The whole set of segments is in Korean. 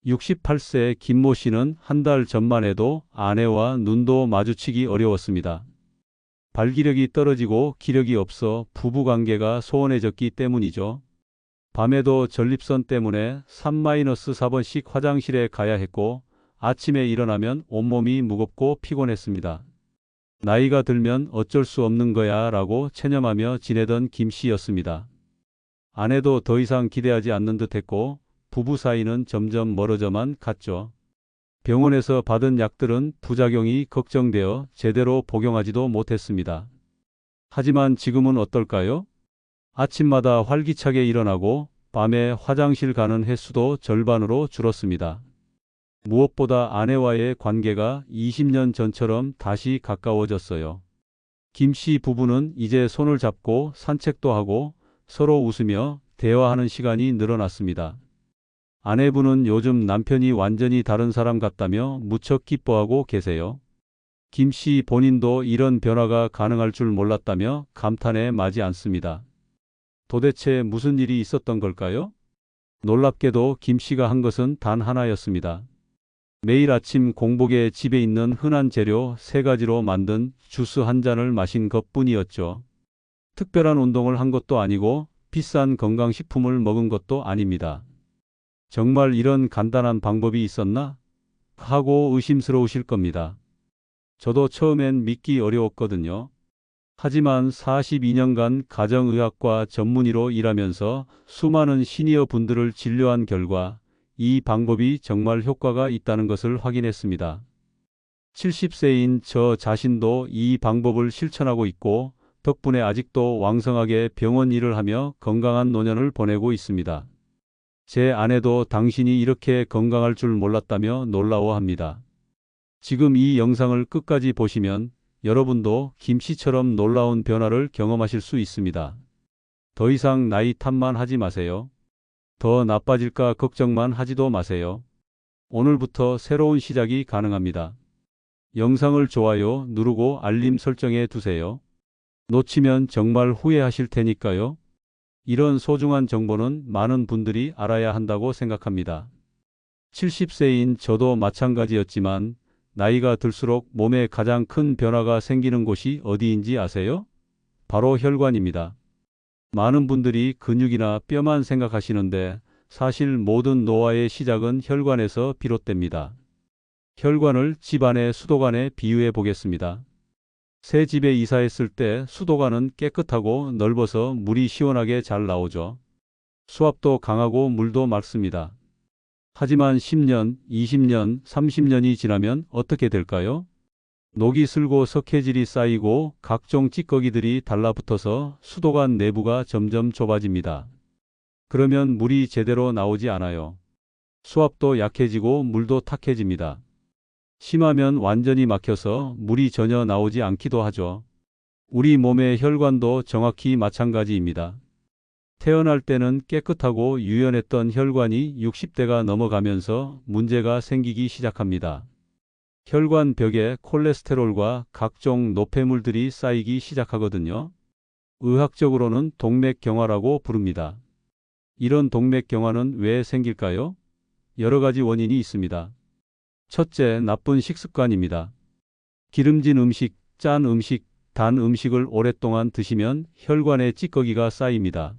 68세 김모 씨는 한 달 전만 해도 아내와 눈도 마주치기 어려웠습니다. 발기력이 떨어지고 기력이 없어 부부관계가 소원해졌기 때문이죠. 밤에도 전립선 때문에 3-4번씩 화장실에 가야 했고 아침에 일어나면 온몸이 무겁고 피곤했습니다. 나이가 들면 어쩔 수 없는 거야 라고 체념하며 지내던 김 씨였습니다. 아내도 더 이상 기대하지 않는 듯 했고 부부 사이는 점점 멀어져만 갔죠. 병원에서 받은 약들은 부작용이 걱정되어 제대로 복용하지도 못했습니다. 하지만 지금은 어떨까요? 아침마다 활기차게 일어나고 밤에 화장실 가는 횟수도 절반으로 줄었습니다. 무엇보다 아내와의 관계가 20년 전처럼 다시 가까워졌어요. 김 씨 부부는 이제 손을 잡고 산책도 하고 서로 웃으며 대화하는 시간이 늘어났습니다. 아내분은 요즘 남편이 완전히 다른 사람 같다며 무척 기뻐하고 계세요. 김 씨 본인도 이런 변화가 가능할 줄 몰랐다며 감탄에 마지 않습니다. 도대체 무슨 일이 있었던 걸까요? 놀랍게도 김 씨가 한 것은 단 하나였습니다. 매일 아침 공복에 집에 있는 흔한 재료 3가지로 만든 주스 한 잔을 마신 것뿐이었죠. 특별한 운동을 한 것도 아니고 비싼 건강식품을 먹은 것도 아닙니다. 정말 이런 간단한 방법이 있었나? 하고 의심스러우실 겁니다. 저도 처음엔 믿기 어려웠거든요. 하지만 42년간 가정의학과 전문의로 일하면서 수많은 시니어 분들을 진료한 결과 이 방법이 정말 효과가 있다는 것을 확인했습니다. 70세인 저 자신도 이 방법을 실천하고 있고 덕분에 아직도 왕성하게 병원 일을 하며 건강한 노년을 보내고 있습니다. 제 아내도 당신이 이렇게 건강할 줄 몰랐다며 놀라워합니다. 지금 이 영상을 끝까지 보시면 여러분도 김 씨처럼 놀라운 변화를 경험하실 수 있습니다. 더 이상 나이 탓만 하지 마세요. 더 나빠질까 걱정만 하지도 마세요. 오늘부터 새로운 시작이 가능합니다. 영상을 좋아요 누르고 알림 설정해 두세요. 놓치면 정말 후회하실 테니까요. 이런 소중한 정보는 많은 분들이 알아야 한다고 생각합니다. 70세인 저도 마찬가지였지만 나이가 들수록 몸에 가장 큰 변화가 생기는 곳이 어디인지 아세요? 바로 혈관입니다. 많은 분들이 근육이나 뼈만 생각하시는데 사실 모든 노화의 시작은 혈관에서 비롯됩니다. 혈관을 집안의 수도관에 비유해 보겠습니다. 새 집에 이사했을 때 수도관은 깨끗하고 넓어서 물이 시원하게 잘 나오죠. 수압도 강하고 물도 맑습니다. 하지만 10년, 20년, 30년이 지나면 어떻게 될까요? 녹이 슬고 석회질이 쌓이고 각종 찌꺼기들이 달라붙어서 수도관 내부가 점점 좁아집니다. 그러면 물이 제대로 나오지 않아요. 수압도 약해지고 물도 탁해집니다. 심하면 완전히 막혀서 물이 전혀 나오지 않기도 하죠. 우리 몸의 혈관도 정확히 마찬가지입니다. 태어날 때는 깨끗하고 유연했던 혈관이 60대가 넘어가면서 문제가 생기기 시작합니다. 혈관 벽에 콜레스테롤과 각종 노폐물들이 쌓이기 시작하거든요. 의학적으로는 동맥경화라고 부릅니다. 이런 동맥경화는 왜 생길까요? 여러 가지 원인이 있습니다. 첫째, 나쁜 식습관입니다. 기름진 음식, 짠 음식, 단 음식을 오랫동안 드시면 혈관에 찌꺼기가 쌓입니다.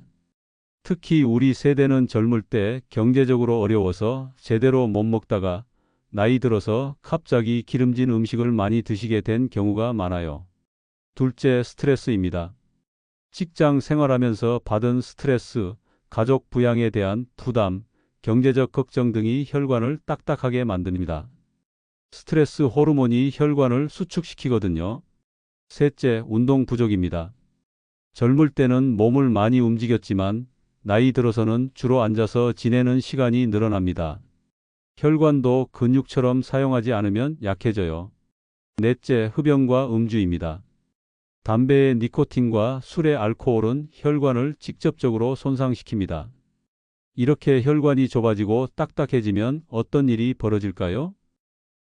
특히 우리 세대는 젊을 때 경제적으로 어려워서 제대로 못 먹다가 나이 들어서 갑자기 기름진 음식을 많이 드시게 된 경우가 많아요. 둘째, 스트레스입니다. 직장 생활하면서 받은 스트레스, 가족 부양에 대한 부담, 경제적 걱정 등이 혈관을 딱딱하게 만듭니다. 스트레스 호르몬이 혈관을 수축시키거든요. 셋째, 운동 부족입니다. 젊을 때는 몸을 많이 움직였지만 나이 들어서는 주로 앉아서 지내는 시간이 늘어납니다. 혈관도 근육처럼 사용하지 않으면 약해져요. 넷째, 흡연과 음주입니다. 담배의 니코틴과 술의 알코올은 혈관을 직접적으로 손상시킵니다. 이렇게 혈관이 좁아지고 딱딱해지면 어떤 일이 벌어질까요?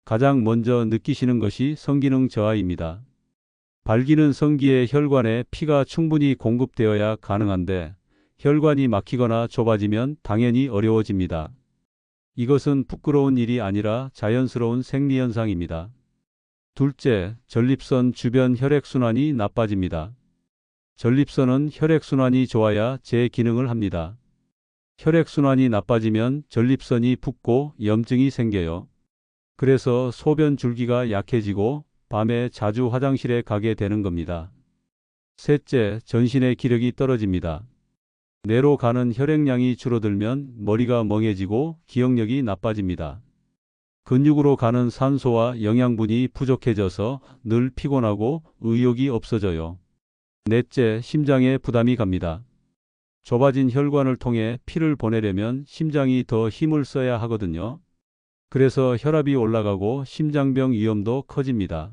가장 먼저 느끼시는 것이 성기능 저하입니다. 발기는 성기의 혈관에 피가 충분히 공급되어야 가능한데 혈관이 막히거나 좁아지면 당연히 어려워집니다. 이것은 부끄러운 일이 아니라 자연스러운 생리현상입니다. 둘째, 전립선 주변 혈액순환이 나빠집니다. 전립선은 혈액순환이 좋아야 제 기능을 합니다. 혈액순환이 나빠지면 전립선이 붓고 염증이 생겨요. 그래서 소변 줄기가 약해지고 밤에 자주 화장실에 가게 되는 겁니다. 셋째, 전신의 기력이 떨어집니다. 뇌로 가는 혈액량이 줄어들면 머리가 멍해지고 기억력이 나빠집니다. 근육으로 가는 산소와 영양분이 부족해져서 늘 피곤하고 의욕이 없어져요. 넷째, 심장에 부담이 갑니다. 좁아진 혈관을 통해 피를 보내려면 심장이 더 힘을 써야 하거든요. 그래서 혈압이 올라가고 심장병 위험도 커집니다.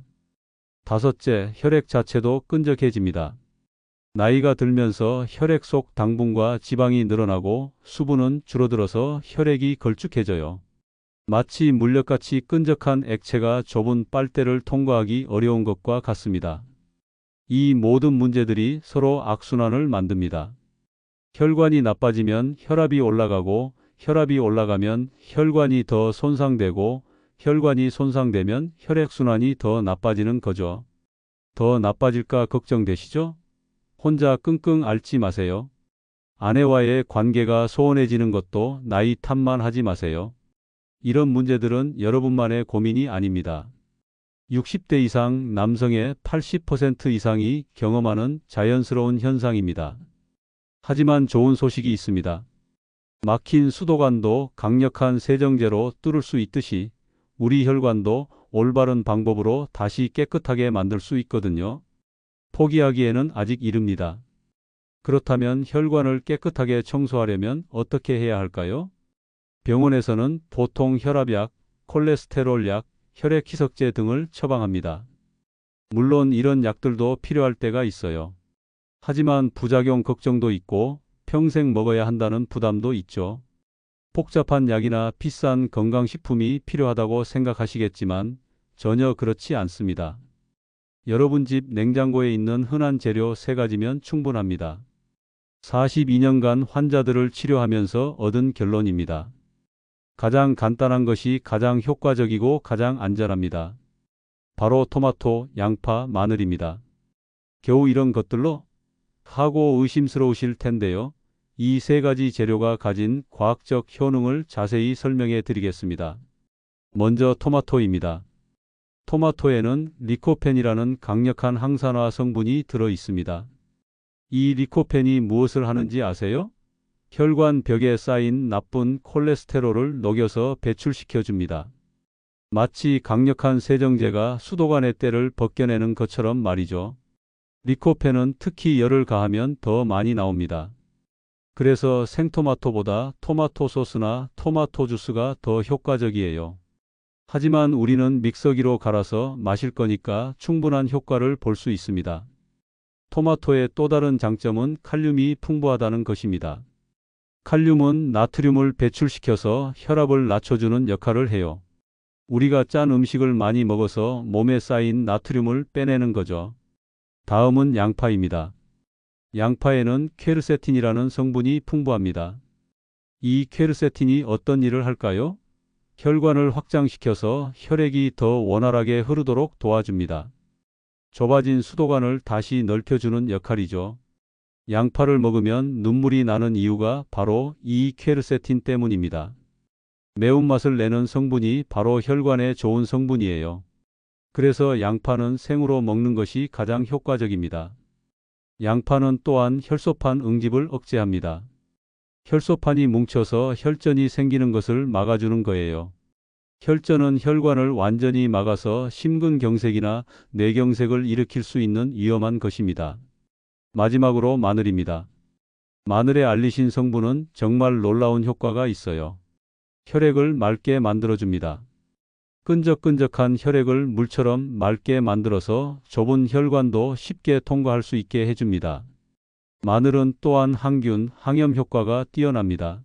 다섯째, 혈액 자체도 끈적해집니다. 나이가 들면서 혈액 속 당분과 지방이 늘어나고 수분은 줄어들어서 혈액이 걸쭉해져요. 마치 물엿같이 끈적한 액체가 좁은 빨대를 통과하기 어려운 것과 같습니다. 이 모든 문제들이 서로 악순환을 만듭니다. 혈관이 나빠지면 혈압이 올라가고 혈압이 올라가면 혈관이 더 손상되고 혈관이 손상되면 혈액순환이 더 나빠지는 거죠. 더 나빠질까 걱정되시죠? 혼자 끙끙 앓지 마세요. 아내와의 관계가 소원해지는 것도 나이 탓만 하지 마세요. 이런 문제들은 여러분만의 고민이 아닙니다. 60대 이상 남성의 80% 이상이 경험하는 자연스러운 현상입니다. 하지만 좋은 소식이 있습니다. 막힌 수도관도 강력한 세정제로 뚫을 수 있듯이 우리 혈관도 올바른 방법으로 다시 깨끗하게 만들 수 있거든요. 포기하기에는 아직 이릅니다. 그렇다면 혈관을 깨끗하게 청소하려면 어떻게 해야 할까요? 병원에서는 보통 혈압약, 콜레스테롤약, 혈액희석제 등을 처방합니다. 물론 이런 약들도 필요할 때가 있어요. 하지만 부작용 걱정도 있고 평생 먹어야 한다는 부담도 있죠. 복잡한 약이나 비싼 건강식품이 필요하다고 생각하시겠지만 전혀 그렇지 않습니다. 여러분 집 냉장고에 있는 흔한 재료 3가지면 충분합니다. 42년간 환자들을 치료하면서 얻은 결론입니다. 가장 간단한 것이 가장 효과적이고 가장 안전합니다. 바로 토마토, 양파, 마늘입니다. 겨우 이런 것들로? 하고 의심스러우실 텐데요. 이 3가지 재료가 가진 과학적 효능을 자세히 설명해 드리겠습니다. 먼저 토마토입니다. 토마토에는 리코펜이라는 강력한 항산화 성분이 들어 있습니다. 이 리코펜이 무엇을 하는지 아세요? 혈관 벽에 쌓인 나쁜 콜레스테롤을 녹여서 배출시켜 줍니다. 마치 강력한 세정제가 수도관의 때를 벗겨내는 것처럼 말이죠. 리코펜은 특히 열을 가하면 더 많이 나옵니다. 그래서 생토마토보다 토마토 소스나 토마토 주스가 더 효과적이에요. 하지만 우리는 믹서기로 갈아서 마실 거니까 충분한 효과를 볼 수 있습니다. 토마토의 또 다른 장점은 칼륨이 풍부하다는 것입니다. 칼륨은 나트륨을 배출시켜서 혈압을 낮춰주는 역할을 해요. 우리가 짠 음식을 많이 먹어서 몸에 쌓인 나트륨을 빼내는 거죠. 다음은 양파입니다. 양파에는 퀘르세틴이라는 성분이 풍부합니다. 이 퀘르세틴이 어떤 일을 할까요? 혈관을 확장시켜서 혈액이 더 원활하게 흐르도록 도와줍니다. 좁아진 수도관을 다시 넓혀주는 역할이죠. 양파를 먹으면 눈물이 나는 이유가 바로 이 퀘르세틴 때문입니다. 매운맛을 내는 성분이 바로 혈관에 좋은 성분이에요. 그래서 양파는 생으로 먹는 것이 가장 효과적입니다. 양파는 또한 혈소판 응집을 억제합니다. 혈소판이 뭉쳐서 혈전이 생기는 것을 막아주는 거예요. 혈전은 혈관을 완전히 막아서 심근경색이나 뇌경색을 일으킬 수 있는 위험한 것입니다. 마지막으로 마늘입니다. 마늘의 알리신 성분은 정말 놀라운 효과가 있어요. 혈액을 맑게 만들어줍니다. 끈적끈적한 혈액을 물처럼 맑게 만들어서 좁은 혈관도 쉽게 통과할 수 있게 해줍니다. 마늘은 또한 항균, 항염 효과가 뛰어납니다.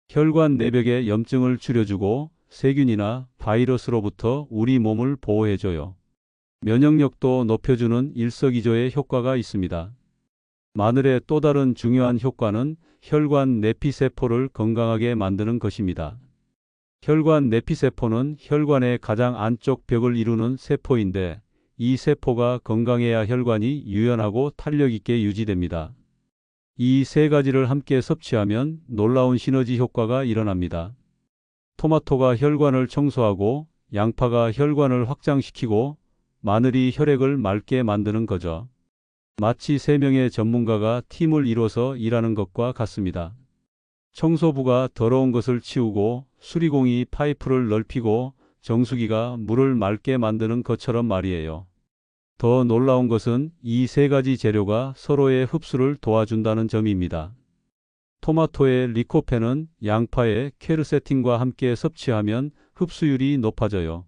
혈관 내벽의 염증을 줄여주고 세균이나 바이러스로부터 우리 몸을 보호해줘요. 면역력도 높여주는 일석이조의 효과가 있습니다. 마늘의 또 다른 중요한 효과는 혈관 내피세포를 건강하게 만드는 것입니다. 혈관 내피세포는 혈관의 가장 안쪽 벽을 이루는 세포인데 이 세포가 건강해야 혈관이 유연하고 탄력 있게 유지됩니다. 이 세 가지를 함께 섭취하면 놀라운 시너지 효과가 일어납니다. 토마토가 혈관을 청소하고 양파가 혈관을 확장시키고 마늘이 혈액을 맑게 만드는 거죠. 마치 세 명의 전문가가 팀을 이뤄서 일하는 것과 같습니다. 청소부가 더러운 것을 치우고 수리공이 파이프를 넓히고 정수기가 물을 맑게 만드는 것처럼 말이에요. 더 놀라운 것은 이 세 가지 재료가 서로의 흡수를 도와준다는 점입니다. 토마토의 리코펜은 양파의 퀘르세틴과 함께 섭취하면 흡수율이 높아져요.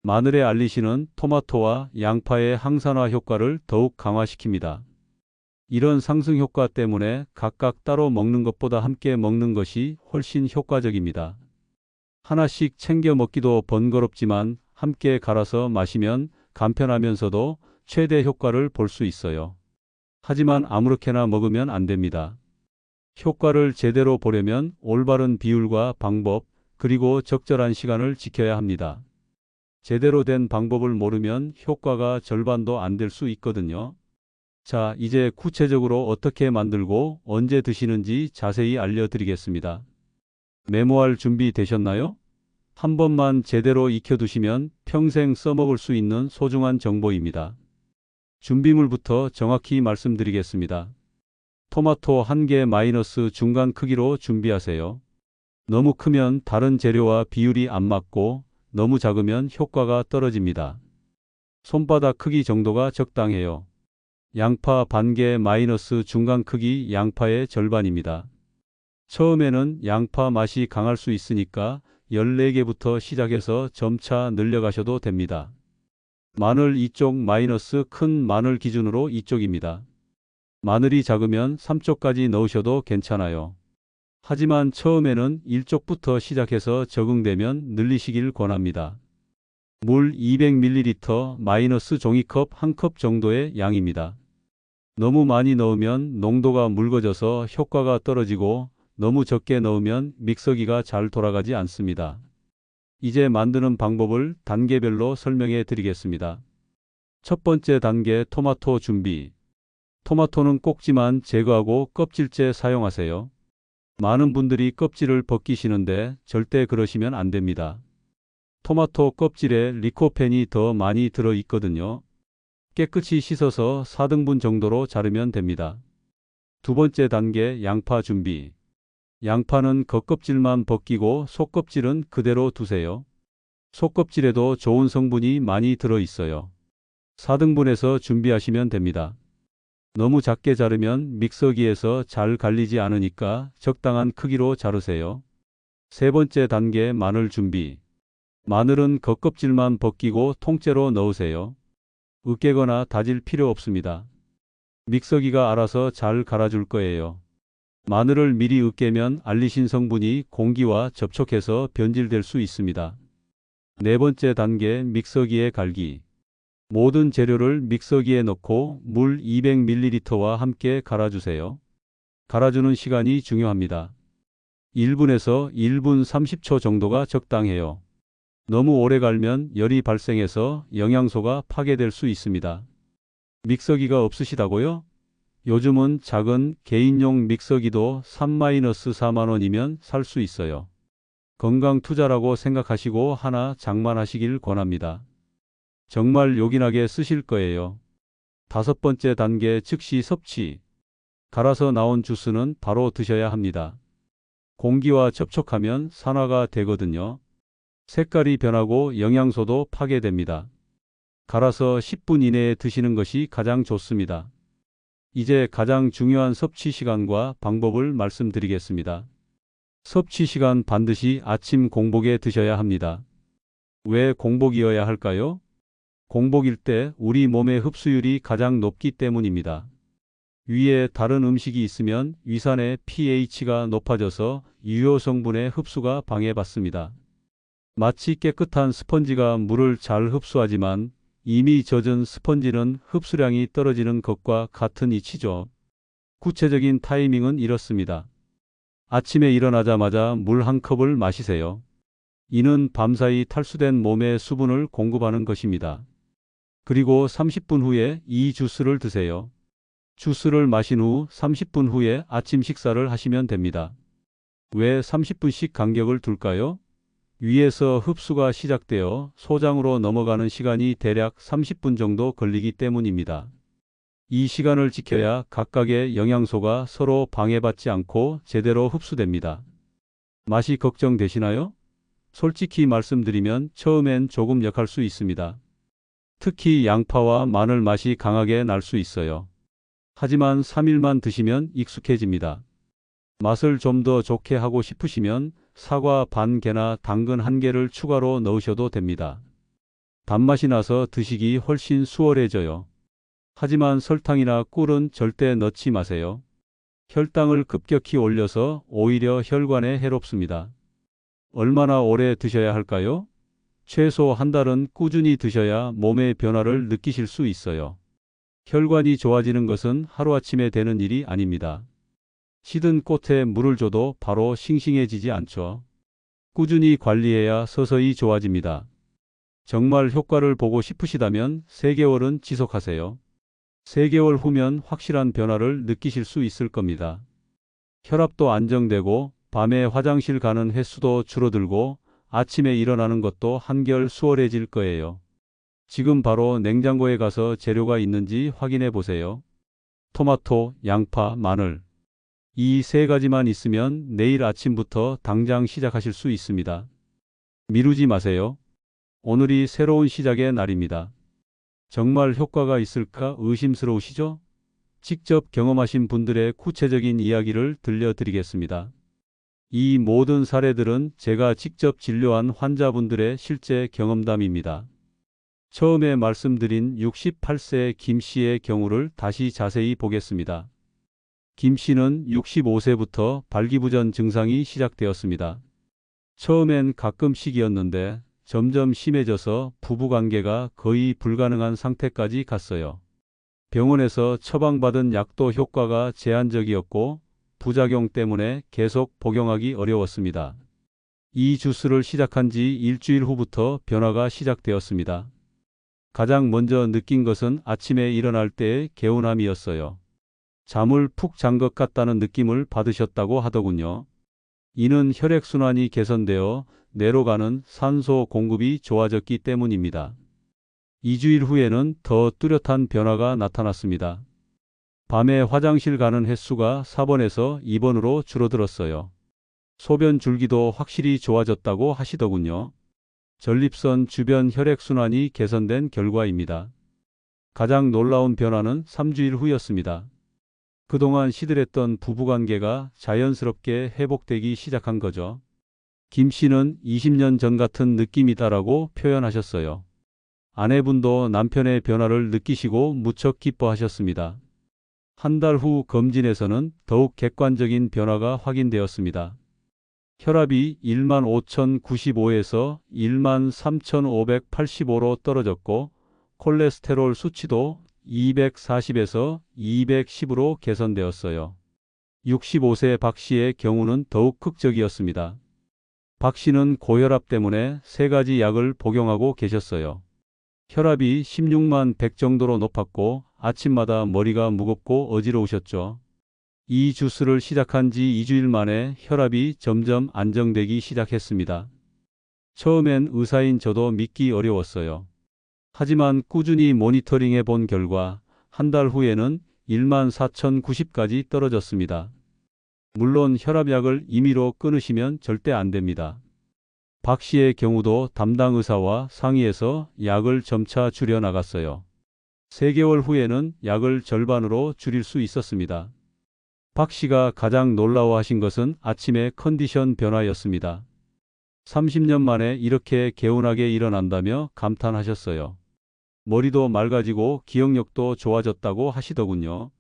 마늘의 알리신은 토마토와 양파의 항산화 효과를 더욱 강화시킵니다. 이런 상승 효과 때문에 각각 따로 먹는 것보다 함께 먹는 것이 훨씬 효과적입니다. 하나씩 챙겨 먹기도 번거롭지만 함께 갈아서 마시면 간편하면서도 최대 효과를 볼 수 있어요. 하지만 아무렇게나 먹으면 안 됩니다. 효과를 제대로 보려면 올바른 비율과 방법, 그리고 적절한 시간을 지켜야 합니다. 제대로 된 방법을 모르면 효과가 절반도 안 될 수 있거든요. 자, 이제 구체적으로 어떻게 만들고 언제 드시는지 자세히 알려드리겠습니다. 메모할 준비 되셨나요? 한 번만 제대로 익혀두시면 평생 써먹을 수 있는 소중한 정보입니다. 준비물부터 정확히 말씀드리겠습니다. 토마토 1개 마이너스 중간 크기로 준비하세요. 너무 크면 다른 재료와 비율이 안 맞고 너무 작으면 효과가 떨어집니다. 손바닥 크기 정도가 적당해요. 양파 반 개 마이너스 중간 크기 양파의 절반입니다. 처음에는 양파 맛이 강할 수 있으니까 14개부터 시작해서 점차 늘려가셔도 됩니다. 마늘 이쪽 마이너스 큰 마늘 기준으로 이쪽입니다. 마늘이 작으면 3쪽까지 넣으셔도 괜찮아요. 하지만 처음에는 1쪽부터 시작해서 적응되면 늘리시길 권합니다. 물 200ml 마이너스 종이컵 1컵 정도의 양입니다. 너무 많이 넣으면 농도가 묽어져서 효과가 떨어지고 너무 적게 넣으면 믹서기가 잘 돌아가지 않습니다. 이제 만드는 방법을 단계별로 설명해 드리겠습니다. 첫 번째 단계 토마토 준비. 토마토는 꼭지만 제거하고 껍질째 사용하세요. 많은 분들이 껍질을 벗기시는데 절대 그러시면 안 됩니다. 토마토 껍질에 리코펜이 더 많이 들어 있거든요. 깨끗이 씻어서 4등분 정도로 자르면 됩니다. 두 번째 단계 양파 준비. 양파는 겉껍질만 벗기고 속껍질은 그대로 두세요. 속껍질에도 좋은 성분이 많이 들어 있어요. 4등분해서 준비하시면 됩니다. 너무 작게 자르면 믹서기에서 잘 갈리지 않으니까 적당한 크기로 자르세요. 세 번째 단계 마늘 준비. 마늘은 겉껍질만 벗기고 통째로 넣으세요. 으깨거나 다질 필요 없습니다. 믹서기가 알아서 잘 갈아줄 거예요. 마늘을 미리 으깨면 알리신 성분이 공기와 접촉해서 변질될 수 있습니다. 네 번째 단계 믹서기에 갈기. 모든 재료를 믹서기에 넣고 물 200ml와 함께 갈아주세요. 갈아주는 시간이 중요합니다. 1분에서 1분 30초 정도가 적당해요. 너무 오래 갈면 열이 발생해서 영양소가 파괴될 수 있습니다. 믹서기가 없으시다고요? 요즘은 작은 개인용 믹서기도 3-4만 원이면 살 수 있어요. 건강 투자라고 생각하시고 하나 장만하시길 권합니다. 정말 요긴하게 쓰실 거예요. 다섯 번째 단계 즉시 섭취. 갈아서 나온 주스는 바로 드셔야 합니다. 공기와 접촉하면 산화가 되거든요. 색깔이 변하고 영양소도 파괴됩니다. 갈아서 10분 이내에 드시는 것이 가장 좋습니다. 이제 가장 중요한 섭취 시간과 방법을 말씀드리겠습니다. 섭취 시간 반드시 아침 공복에 드셔야 합니다. 왜 공복이어야 할까요? 공복일 때 우리 몸의 흡수율이 가장 높기 때문입니다. 위에 다른 음식이 있으면 위산의 pH가 높아져서 유효 성분의 흡수가 방해받습니다. 마치 깨끗한 스펀지가 물을 잘 흡수하지만 이미 젖은 스펀지는 흡수량이 떨어지는 것과 같은 이치죠. 구체적인 타이밍은 이렇습니다. 아침에 일어나자마자 물 한 컵을 마시세요. 이는 밤사이 탈수된 몸에 수분을 공급하는 것입니다. 그리고 30분 후에 이 주스를 드세요. 주스를 마신 후 30분 후에 아침 식사를 하시면 됩니다. 왜 30분씩 간격을 둘까요? 위에서 흡수가 시작되어 소장으로 넘어가는 시간이 대략 30분 정도 걸리기 때문입니다. 이 시간을 지켜야 각각의 영양소가 서로 방해받지 않고 제대로 흡수됩니다. 맛이 걱정되시나요? 솔직히 말씀드리면 처음엔 조금 역할 수 있습니다. 특히 양파와 마늘 맛이 강하게 날 수 있어요. 하지만 3일만 드시면 익숙해집니다. 맛을 좀 더 좋게 하고 싶으시면 사과 반 개나 당근 1개를 추가로 넣으셔도 됩니다. 단맛이 나서 드시기 훨씬 수월해져요. 하지만 설탕이나 꿀은 절대 넣지 마세요. 혈당을 급격히 올려서 오히려 혈관에 해롭습니다. 얼마나 오래 드셔야 할까요? 최소 한 달은 꾸준히 드셔야 몸의 변화를 느끼실 수 있어요. 혈관이 좋아지는 것은 하루아침에 되는 일이 아닙니다. 시든 꽃에 물을 줘도 바로 싱싱해지지 않죠. 꾸준히 관리해야 서서히 좋아집니다. 정말 효과를 보고 싶으시다면 3개월은 지속하세요. 3개월 후면 확실한 변화를 느끼실 수 있을 겁니다. 혈압도 안정되고 밤에 화장실 가는 횟수도 줄어들고 아침에 일어나는 것도 한결 수월해질 거예요. 지금 바로 냉장고에 가서 재료가 있는지 확인해 보세요. 토마토, 양파, 마늘. 이 3가지만 있으면 내일 아침부터 당장 시작하실 수 있습니다. 미루지 마세요. 오늘이 새로운 시작의 날입니다. 정말 효과가 있을까 의심스러우시죠? 직접 경험하신 분들의 구체적인 이야기를 들려드리겠습니다. 이 모든 사례들은 제가 직접 진료한 환자분들의 실제 경험담입니다. 처음에 말씀드린 68세 김 씨의 경우를 다시 자세히 보겠습니다. 김 씨는 65세부터 발기부전 증상이 시작되었습니다. 처음엔 가끔씩이었는데 점점 심해져서 부부관계가 거의 불가능한 상태까지 갔어요. 병원에서 처방받은 약도 효과가 제한적이었고 부작용 때문에 계속 복용하기 어려웠습니다. 이 주스를 시작한 지 일주일 후부터 변화가 시작되었습니다. 가장 먼저 느낀 것은 아침에 일어날 때의 개운함이었어요. 잠을 푹 잔 것 같다는 느낌을 받으셨다고 하더군요. 이는 혈액순환이 개선되어 뇌로 가는 산소 공급이 좋아졌기 때문입니다. 2주일 후에는 더 뚜렷한 변화가 나타났습니다. 밤에 화장실 가는 횟수가 4번에서 2번으로 줄어들었어요. 소변 줄기도 확실히 좋아졌다고 하시더군요. 전립선 주변 혈액순환이 개선된 결과입니다. 가장 놀라운 변화는 3주일 후였습니다. 그동안 시들했던 부부관계가 자연스럽게 회복되기 시작한 거죠. 김 씨는 20년 전 같은 느낌이다라고 표현하셨어요. 아내분도 남편의 변화를 느끼시고 무척 기뻐하셨습니다. 한 달 후 검진에서는 더욱 객관적인 변화가 확인되었습니다. 혈압이 15,095에서 13,585로 떨어졌고 콜레스테롤 수치도 240에서 210으로 개선되었어요. 65세 박 씨의 경우는 더욱 극적이었습니다. 박 씨는 고혈압 때문에 3가지 약을 복용하고 계셨어요. 혈압이 16만 100 정도로 높았고 아침마다 머리가 무겁고 어지러우셨죠. 이 주스를 시작한 지 2주일 만에 혈압이 점점 안정되기 시작했습니다. 처음엔 의사인 저도 믿기 어려웠어요. 하지만 꾸준히 모니터링해 본 결과 한 달 후에는 14,090까지 떨어졌습니다. 물론 혈압약을 임의로 끊으시면 절대 안 됩니다. 박 씨의 경우도 담당 의사와 상의해서 약을 점차 줄여 나갔어요. 3개월 후에는 약을 절반으로 줄일 수 있었습니다. 박 씨가 가장 놀라워하신 것은 아침의 컨디션 변화였습니다. 30년 만에 이렇게 개운하게 일어난다며 감탄하셨어요. 머리도 맑아지고 기억력도 좋아졌다고 하시더군요.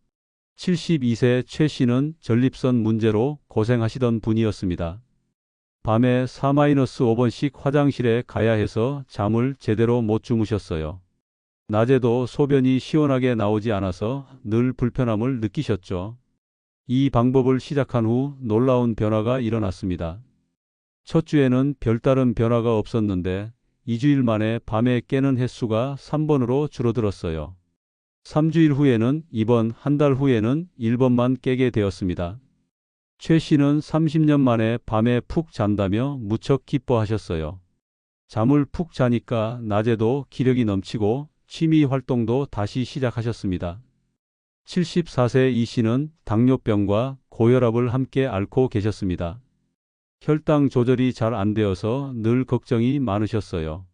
72세 최 씨는 전립선 문제로 고생하시던 분이었습니다. 밤에 4-5번씩 화장실에 가야 해서 잠을 제대로 못 주무셨어요. 낮에도 소변이 시원하게 나오지 않아서 늘 불편함을 느끼셨죠. 이 방법을 시작한 후 놀라운 변화가 일어났습니다. 첫 주에는 별다른 변화가 없었는데 2주일 만에 밤에 깨는 횟수가 3번으로 줄어들었어요. 3주일 후에는 2번, 한 달 후에는 1번만 깨게 되었습니다. 최 씨는 30년 만에 밤에 푹 잔다며 무척 기뻐하셨어요. 잠을 푹 자니까 낮에도 기력이 넘치고 취미 활동도 다시 시작하셨습니다. 74세 이 씨는 당뇨병과 고혈압을 함께 앓고 계셨습니다. 혈당 조절이 잘 안 되어서 늘 걱정이 많으셨어요.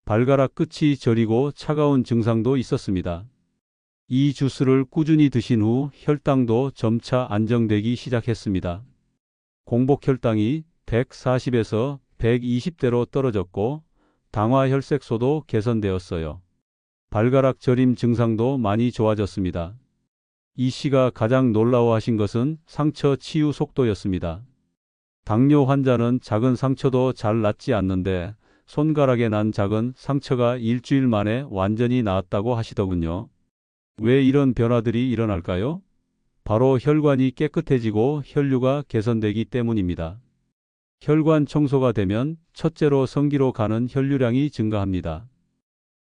발가락 끝이 저리고 차가운 증상도 있었습니다. 이 주스를 꾸준히 드신 후 혈당도 점차 안정되기 시작했습니다. 공복 혈당이 140에서 120대로 떨어졌고 당화혈색소도 개선되었어요. 발가락 저림 증상도 많이 좋아졌습니다. 이 씨가 가장 놀라워하신 것은 상처 치유 속도였습니다. 당뇨 환자는 작은 상처도 잘 낫지 않는데 손가락에 난 작은 상처가 일주일 만에 완전히 나았다고 하시더군요. 왜 이런 변화들이 일어날까요? 바로 혈관이 깨끗해지고 혈류가 개선되기 때문입니다. 혈관 청소가 되면 첫째로 성기로 가는 혈류량이 증가합니다.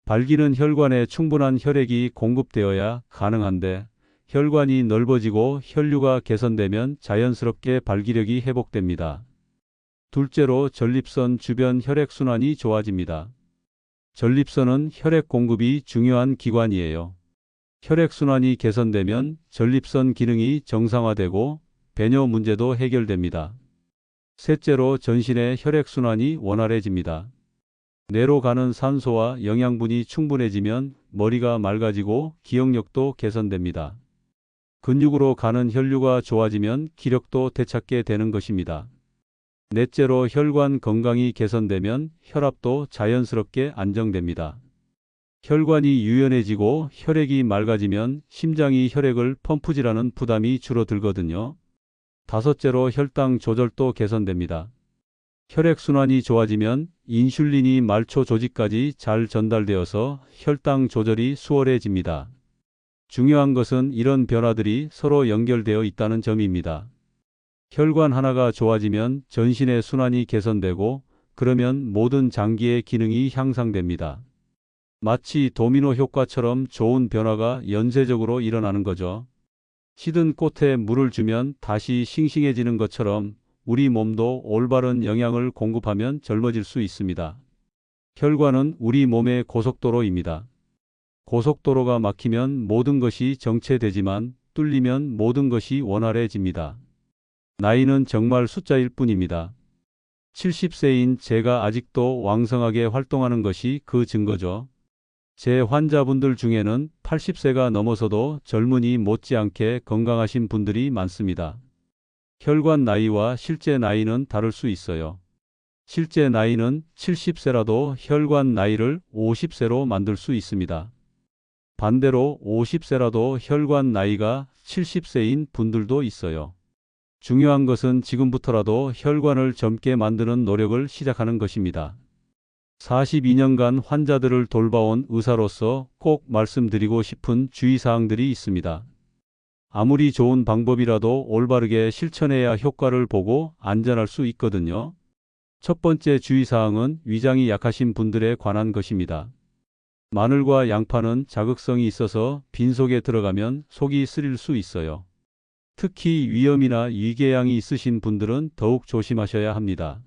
발기는 혈관에 충분한 혈액이 공급되어야 가능한데 혈관이 넓어지고 혈류가 개선되면 자연스럽게 발기력이 회복됩니다. 둘째로 전립선 주변 혈액순환이 좋아집니다. 전립선은 혈액 공급이 중요한 기관이에요. 혈액순환이 개선되면 전립선 기능이 정상화되고 배뇨 문제도 해결됩니다. 셋째로 전신의 혈액순환이 원활해집니다. 뇌로 가는 산소와 영양분이 충분해지면 머리가 맑아지고 기억력도 개선됩니다. 근육으로 가는 혈류가 좋아지면 기력도 되찾게 되는 것입니다. 넷째로 혈관 건강이 개선되면 혈압도 자연스럽게 안정됩니다. 혈관이 유연해지고 혈액이 맑아지면 심장이 혈액을 펌프질하는 부담이 줄어들거든요. 다섯째로 혈당 조절도 개선됩니다. 혈액순환이 좋아지면 인슐린이 말초 조직까지 잘 전달되어서 혈당 조절이 수월해집니다. 중요한 것은 이런 변화들이 서로 연결되어 있다는 점입니다. 혈관 하나가 좋아지면 전신의 순환이 개선되고 그러면 모든 장기의 기능이 향상됩니다. 마치 도미노 효과처럼 좋은 변화가 연쇄적으로 일어나는 거죠. 시든 꽃에 물을 주면 다시 싱싱해지는 것처럼 우리 몸도 올바른 영양을 공급하면 젊어질 수 있습니다. 혈관은 우리 몸의 고속도로입니다. 고속도로가 막히면 모든 것이 정체되지만 뚫리면 모든 것이 원활해집니다. 나이는 정말 숫자일 뿐입니다. 70세인 제가 아직도 왕성하게 활동하는 것이 그 증거죠. 제 환자분들 중에는 80세가 넘어서도 젊은이 못지않게 건강하신 분들이 많습니다. 혈관 나이와 실제 나이는 다를 수 있어요. 실제 나이는 70세라도 혈관 나이를 50세로 만들 수 있습니다. 반대로 50세라도 혈관 나이가 70세인 분들도 있어요. 중요한 것은 지금부터라도 혈관을 젊게 만드는 노력을 시작하는 것입니다. 42년간 환자들을 돌봐온 의사로서 꼭 말씀드리고 싶은 주의사항들이 있습니다. 아무리 좋은 방법이라도 올바르게 실천해야 효과를 보고 안전할 수 있거든요. 첫 번째 주의사항은 위장이 약하신 분들에 관한 것입니다. 마늘과 양파는 자극성이 있어서 빈속에 들어가면 속이 쓰릴 수 있어요. 특히 위염이나 위궤양이 있으신 분들은 더욱 조심하셔야 합니다.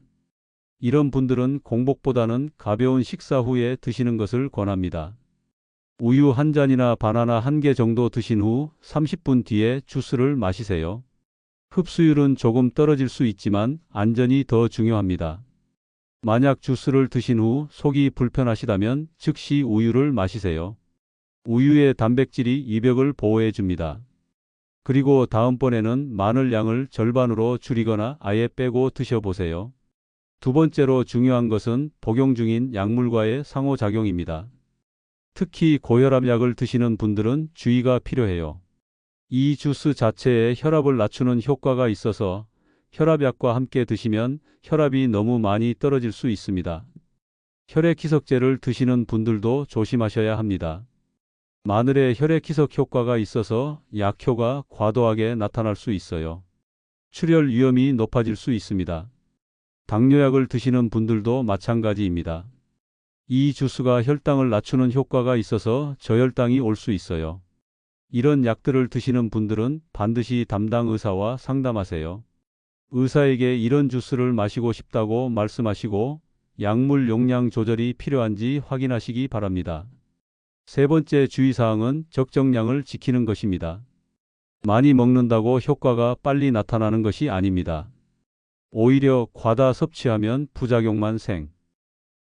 이런 분들은 공복보다는 가벼운 식사 후에 드시는 것을 권합니다. 우유 한 잔이나 바나나 한 개 정도 드신 후 30분 뒤에 주스를 마시세요. 흡수율은 조금 떨어질 수 있지만 안전이 더 중요합니다. 만약 주스를 드신 후 속이 불편하시다면 즉시 우유를 마시세요. 우유의 단백질이 이벽을 보호해 줍니다. 그리고 다음번에는 마늘 양을 절반으로 줄이거나 아예 빼고 드셔보세요. 두 번째로 중요한 것은 복용 중인 약물과의 상호작용입니다. 특히 고혈압 약을 드시는 분들은 주의가 필요해요. 이 주스 자체에 혈압을 낮추는 효과가 있어서 혈압약과 함께 드시면 혈압이 너무 많이 떨어질 수 있습니다. 혈액희석제를 드시는 분들도 조심하셔야 합니다. 마늘에 혈액희석 효과가 있어서 약효가 과도하게 나타날 수 있어요. 출혈 위험이 높아질 수 있습니다. 당뇨약을 드시는 분들도 마찬가지입니다. 이 주스가 혈당을 낮추는 효과가 있어서 저혈당이 올 수 있어요. 이런 약들을 드시는 분들은 반드시 담당 의사와 상담하세요. 의사에게 이런 주스를 마시고 싶다고 말씀하시고 약물 용량 조절이 필요한지 확인하시기 바랍니다. 세 번째 주의사항은 적정량을 지키는 것입니다. 많이 먹는다고 효과가 빨리 나타나는 것이 아닙니다. 오히려 과다 섭취하면 부작용만 생.